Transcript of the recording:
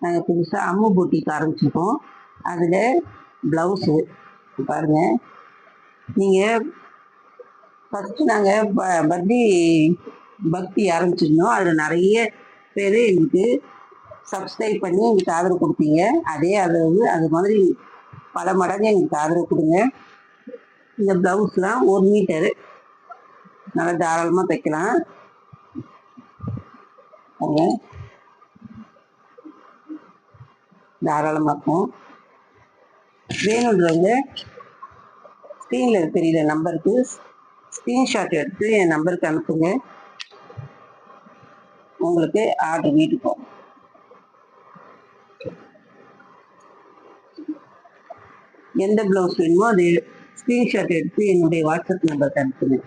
நாங்கள் புதுசாக அம்மு பூட்டிக்கு ஆரம்பிச்சிருக்கோம். அதில் ப்ளவுஸு பாருங்கள். நீங்கள் ஃபஸ்ட்டு நாங்கள் பக்தி ஆரம்பிச்சிருந்தோம். அதில் நிறைய பேர் எங்களுக்கு சப்ஸ்கிரைப் பண்ணி எங்களுக்கு ஆதரவு கொடுப்பீங்க. அதே அளவு அது மாதிரி பல மடங்கு எங்களுக்கு ஆதரவு கொடுங்க. இந்த ப்ளவுஸ்லாம் 1 மீட்டரு நல்லா தாராளமாக தைக்கலாம். தாராளமாக இருக்கும். வேணுன்றவங்க ஸ்க்ரீனில் தெரியுற நம்பருக்கு ஸ்க்ரீன்ஷாட் எடுத்து என் நம்பருக்கு அனுப்புங்க. உங்களுக்கு ஆர்டர் வீட்டுக்கு போகும். எந்த ப்ளவுஸ் வேணுமோ அது ஸ்க்ரீன்ஷாட் எடுத்து என்னுடைய வாட்ஸ்அப் நம்பருக்கு அனுப்புங்க.